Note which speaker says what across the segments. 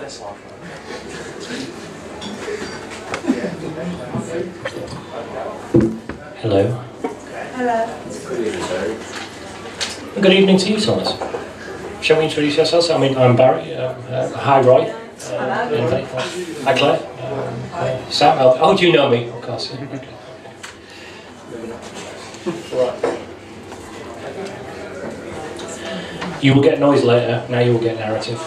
Speaker 1: this one.
Speaker 2: Hello.
Speaker 3: Hello.
Speaker 2: Good evening to you, Thomas. Shall we introduce ourselves? I mean, I'm Barry. Hi, Roy. Anybody? Hi, Claire. Sam. Oh, do you know me? Of course. Yeah. Okay. You will get noise later. Now you will get narrative.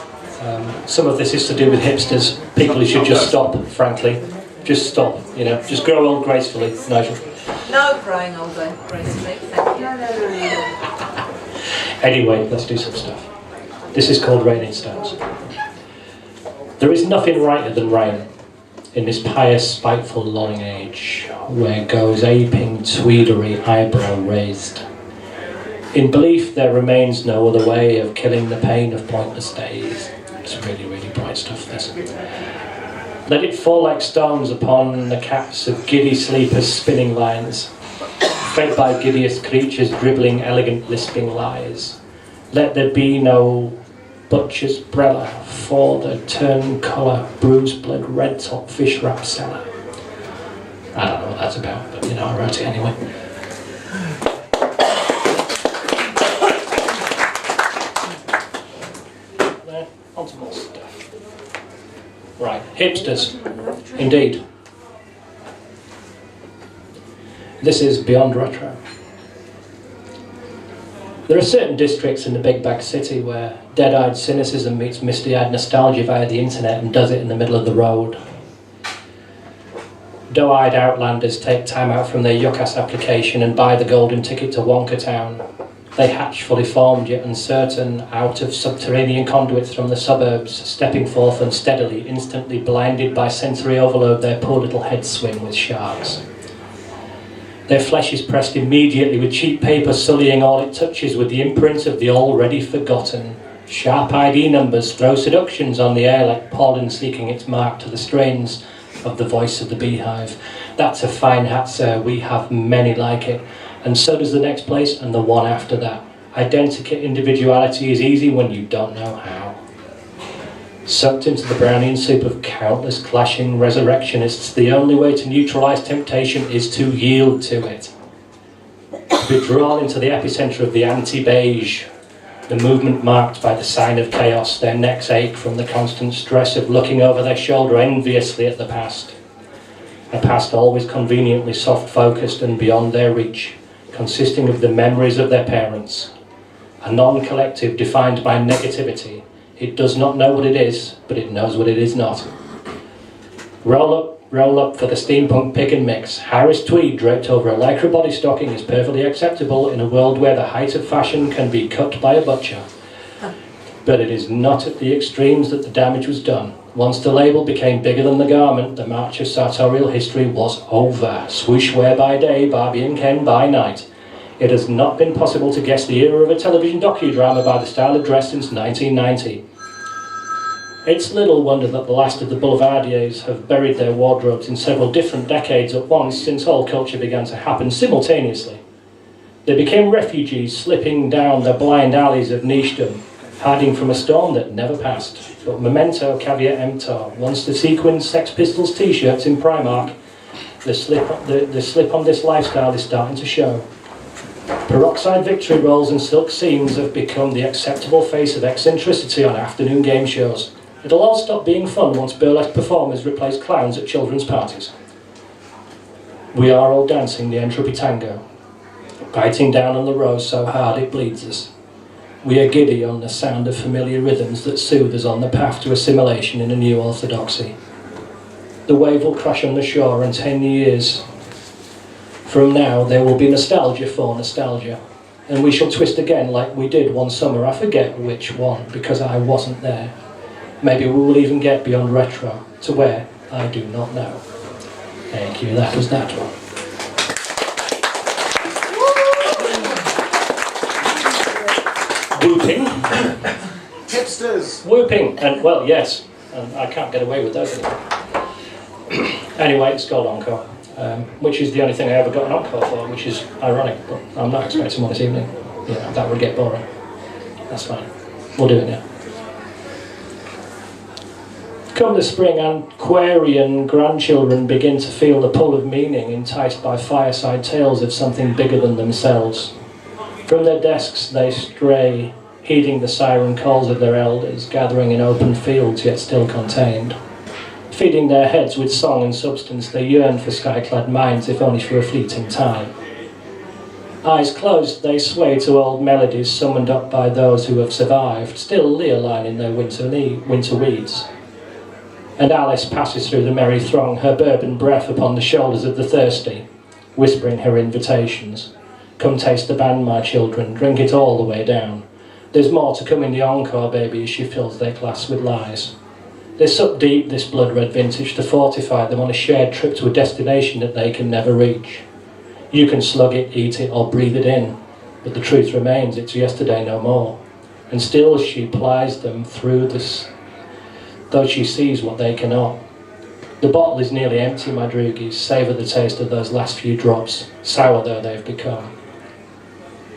Speaker 2: Some of this is to do with hipsters. People who should just stop, frankly. Just stop, you know. Just grow old gracefully, Nigel.
Speaker 3: No growing old gracefully, thank you.
Speaker 2: Anyway, let's do some stuff. This is called Raining Stones. There is nothing righter than rain in this pious, spiteful, lolling age, where goes aping tweedery eyebrow raised. In belief there remains no other way of killing the pain of pointless days. It's really, really bright stuff, this. Let it fall like stones upon the caps of giddy sleepers spinning lines, fed by giddiest creatures dribbling elegant lisping lies. Let there be no butcher's brella for the turn-colour, bruise-blood, red-top fish wrap seller. I don't know what that's about, but you know, I wrote it anyway. On to more stuff. Right, hipsters, indeed. This is beyond retro. There are certain districts in the big bag city where dead-eyed cynicism meets misty-eyed nostalgia via the internet and does it in the middle of the road. Doe-eyed outlanders take time out from their yuccass application and buy the golden ticket to Wonka Town. They hatch fully formed yet uncertain out of subterranean conduits from the suburbs, stepping forth unsteadily, instantly blinded by sensory overload, their poor little heads swim with sharks. Their flesh is pressed immediately with cheap paper, sullying all it touches with the imprint of the already forgotten. Sharp ID numbers throw seductions on the air like pollen seeking its mark to the strains of the voice of the beehive. That's a fine hat, sir, we have many like it. And so does the next place and the one after that. Identical individuality is easy when you don't know how. Sucked into the Brownian soup of countless clashing resurrectionists, the only way to neutralise temptation is to yield to it. To be drawn into the epicentre of the anti-beige, the movement marked by the sign of chaos, their necks ache from the constant stress of looking over their shoulder enviously at the past. A past always conveniently soft-focused and beyond their reach, consisting of the memories of their parents. A non-collective defined by negativity. It does not know what it is, but it knows what it is not. Roll up for the steampunk pick and mix. Harris tweed draped over a lycra body stocking is perfectly acceptable in a world where the height of fashion can be cut by a butcher. But it is not at the extremes that the damage was done. Once the label became bigger than the garment, the march of sartorial history was over. Swoosh wear by day, Barbie and Ken by night. It has not been possible to guess the era of a television docudrama by the style of dress since 1990. It's little wonder that the last of the boulevardiers have buried their wardrobes in several different decades at once, since all culture began to happen simultaneously. They became refugees slipping down the blind alleys of nicedom, hiding from a storm that never passed. But memento caveat emptor. Once the sequined Sex Pistols t-shirts in Primark, the slip on this lifestyle is starting to show. Peroxide victory rolls and silk seams have become the acceptable face of eccentricity on afternoon game shows. It'll all stop being fun once burlesque performers replace clowns at children's parties. We are all dancing the entropy tango, biting down on the rose so hard it bleeds us. We are giddy on the sound of familiar rhythms that soothe us on the path to assimilation in a new orthodoxy. The wave will crash on the shore, and 10 years from now there will be nostalgia for nostalgia, and we shall twist again like we did one summer. I forget which one, because I wasn't there. Maybe we will even get beyond retro, to where I do not know. Thank you, that was that one. Whooping.
Speaker 1: Hipsters!
Speaker 2: Whooping, and well, yes, and I can't get away with those anymore. Anyway, it's called Encore, which is the only thing I ever got an encore for, which is ironic, but I'm not expecting one this evening. You know, that would get boring. That's fine. We'll do it now. Come the spring, antiquarian grandchildren begin to feel the pull of meaning, enticed by fireside tales of something bigger than themselves. From their desks they stray, heeding the siren calls of their elders, gathering in open fields yet still contained. Feeding their heads with song and substance, they yearn for sky-clad minds, if only for a fleeting time. Eyes closed, they sway to old melodies summoned up by those who have survived, still Leoline in their winter weeds. And Alice passes through the merry throng, her bourbon breath upon the shoulders of the thirsty, whispering her invitations. Come taste the band, my children, drink it all the way down. There's more to come in the encore, baby, as she fills their glass with lies. They sup deep this blood-red vintage to fortify them on a shared trip to a destination that they can never reach. You can slug it, eat it, or breathe it in, but the truth remains, it's yesterday no more. And still she plies them through this, though she sees what they cannot. The bottle is nearly empty, my droogies, savour the taste of those last few drops, sour though they've become.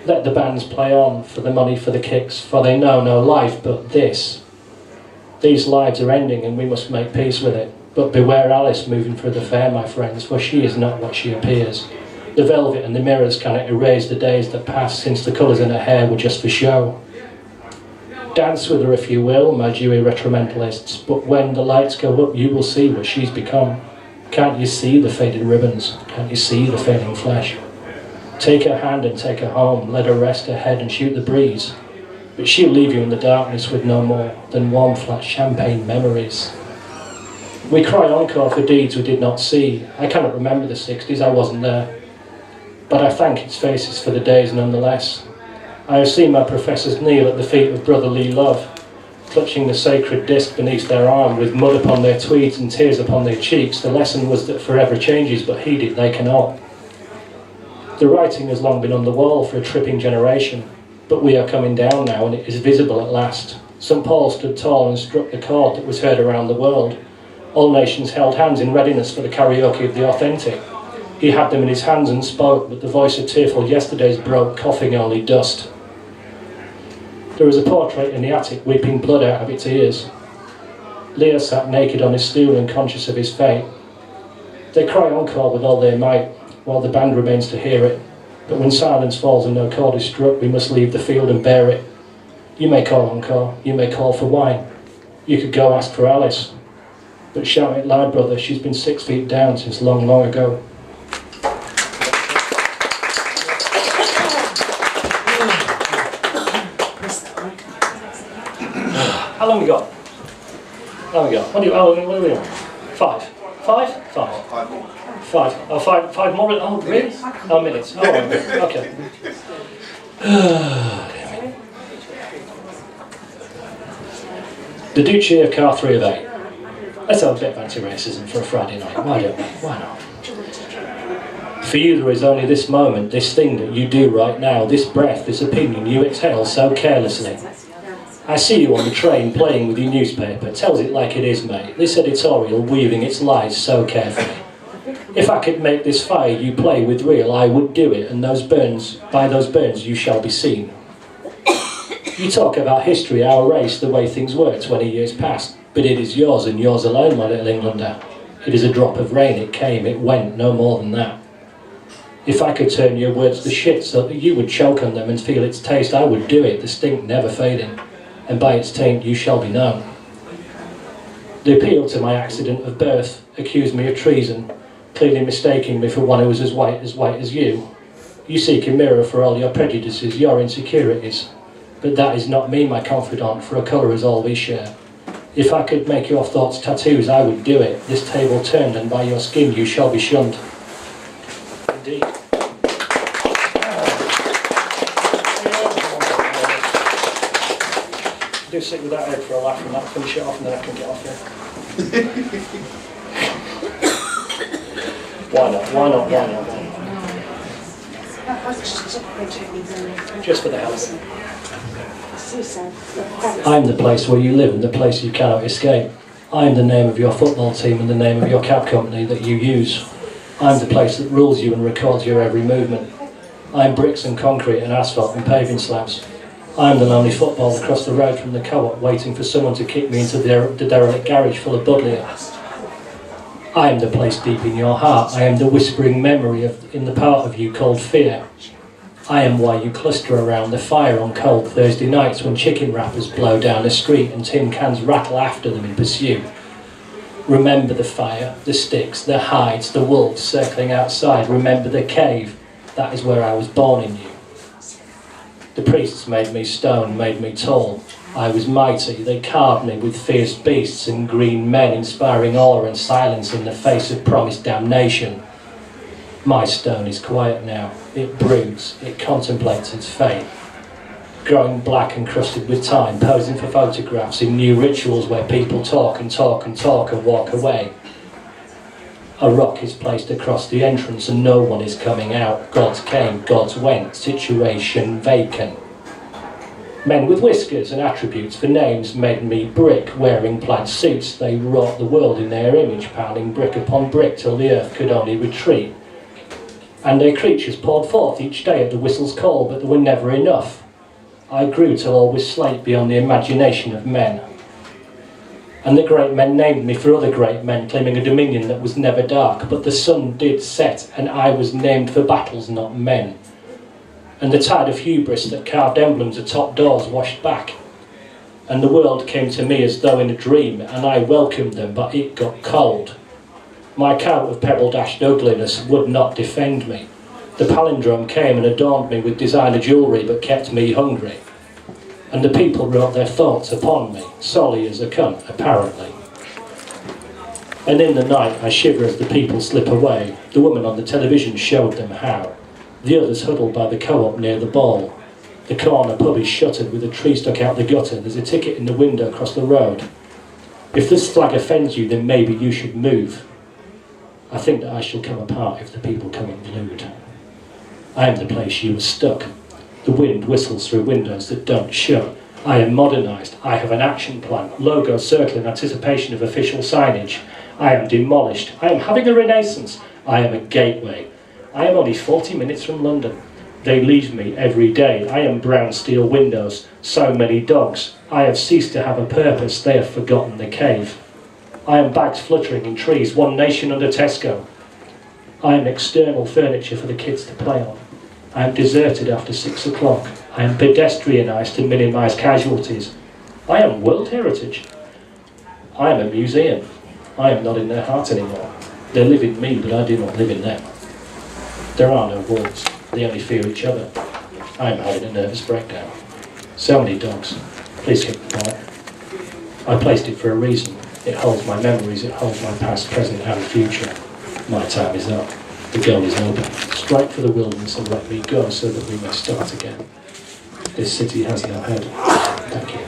Speaker 2: Let the bands play on, for the money, for the kicks, for they know no life but this. These lives are ending and we must make peace with it. But beware Alice moving through the fair, my friends, for she is not what she appears. The velvet and the mirrors cannot erase the days that passed since the colours in her hair were just for show. Dance with her if you will, my dewy retromentalists, but when the lights go up you will see what she's become. Can't you see the faded ribbons? Can't you see the fading flesh? Take her hand and take her home, let her rest her head and shoot the breeze. But she'll leave you in the darkness with no more than warm flat champagne memories. We cry encore for deeds we did not see. I cannot remember the 60s, I wasn't there. But I thank its faces for the days nonetheless. I have seen my professors kneel at the feet of brotherly love, clutching the sacred disc beneath their arm, with mud upon their tweeds and tears upon their cheeks. The lesson was that forever changes, but heed it they cannot. The writing has long been on the wall for a tripping generation, but we are coming down now and it is visible at last. St. Paul stood tall and struck the chord that was heard around the world. All nations held hands in readiness for the karaoke of the authentic. He had them in his hands and spoke, but the voice of tearful yesterdays broke, coughing only dust. There was a portrait in the attic weeping blood out of its ears. Lear sat naked on his stool and conscious of his fate. They cry encore with all their might, while the band remains to hear it. But when silence falls and no chord is struck, we must leave the field and bear it. You may call encore, you may call for wine. You could go ask for Alice. But shout it loud, brother, she's been 6 feet down since long, long ago. How long we got? How long we got? What are we on? 5? 5? 5. 5. Oh, 5 more? Oh, really? Oh, minutes. Oh, okay. The Duchy of Car 3 of 8. Let's have a bit of anti-racism for a Friday night. Why don't we? Why not? For you there is only this moment, this thing that you do right now, this breath, this opinion you exhale so carelessly. I see you on the train playing with your newspaper, tells it like it is, mate. This editorial weaving its lies so carefully. If I could make this fire you play with real, I would do it, and by those burns you shall be seen. You talk about history, our race, the way things were 20 years past, but it is yours and yours alone, my little Englander. It is a drop of rain, it came, it went, no more than that. If I could turn your words to shit so that you would choke on them and feel its taste, I would do it, the stink never fading, and by its taint you shall be known. The appeal to my accident of birth accused me of treason, clearly mistaking me for one who was as white as you. You seek a mirror for all your prejudices, your insecurities. But that is not me, my confidant, for a colour is all we share. If I could make your thoughts tattoos, I would do it. This table turned, and by your skin you shall be shunned. Indeed. Do sit with that head for a laugh and that'll finish it off and then I can get off here. Why not? Why not? Why not? Just for the hell of it. I'm the place where you live and the place you cannot escape. I am the name of your football team and the name of your cab company that you use. I'm the place that rules you and records your every movement. I'm bricks and concrete and asphalt and paving slabs. I'm the lonely footballer across the road from the co-op, waiting for someone to kick me into the derelict garage full of Budlier. I am the place deep in your heart. I am the whispering memory in the part of you called fear. I am why you cluster around the fire on cold Thursday nights when chicken wrappers blow down the street and tin cans rattle after them in pursuit. Remember the fire, the sticks, the hides, the wolves circling outside. Remember the cave. That is where I was born in you. The priests made me stone, made me tall. I was mighty. They carved me with fierce beasts and green men, inspiring awe and silence in the face of promised damnation. My stone is quiet now. It broods. It contemplates its fate. Growing black and crusted with time, posing for photographs in new rituals where people talk and talk and talk and walk away. A rock is placed across the entrance and no one is coming out. Gods came, gods went, situation vacant. Men with whiskers and attributes for names made me brick, wearing plaid suits. They wrought the world in their image, piling brick upon brick till the earth could only retreat. And their creatures poured forth each day at the whistle's call, but there were never enough. I grew till all was slate beyond the imagination of men. And the great men named me for other great men, claiming a dominion that was never dark. But the sun did set, and I was named for battles, not men. And the tide of hubris that carved emblems atop doors washed back. And the world came to me as though in a dream, and I welcomed them, but it got cold. My coat of pebble-dashed ugliness would not defend me. The palindrome came and adorned me with designer jewellery, but kept me hungry. And the people wrote their thoughts upon me, solly as a cunt, apparently. And in the night I shiver as the people slip away. The woman on the television showed them how. The others huddled by the co-op near the ball. The corner pub is shuttered with a tree stuck out the gutter. There's a ticket in the window across the road. If this flag offends you, then maybe you should move. I think that I shall come apart if the people come unglued. I am the place you were stuck. The wind whistles through windows that don't shut. I am modernised. I have an action plan. Logos circle in anticipation of official signage. I am demolished. I am having a renaissance. I am a gateway. I am only 40 minutes from London. They leave me every day. I am brown steel windows. So many dogs. I have ceased to have a purpose. They have forgotten the cave. I am bags fluttering in trees. One nation under Tesco. I am external furniture for the kids to play on. I am deserted after 6 o'clock. I am pedestrianised to minimise casualties. I am World Heritage. I am a museum. I am not in their heart anymore. They live in me, but I do not live in them. There are no wolves. They only fear each other. I am having a nervous breakdown. So many dogs. Please keep quiet. I placed it for a reason. It holds my memories. It holds my past, present and future. My time is up. The goal is open. Strike for the wilderness and let me go so that we may start again. This city has no head. Thank you.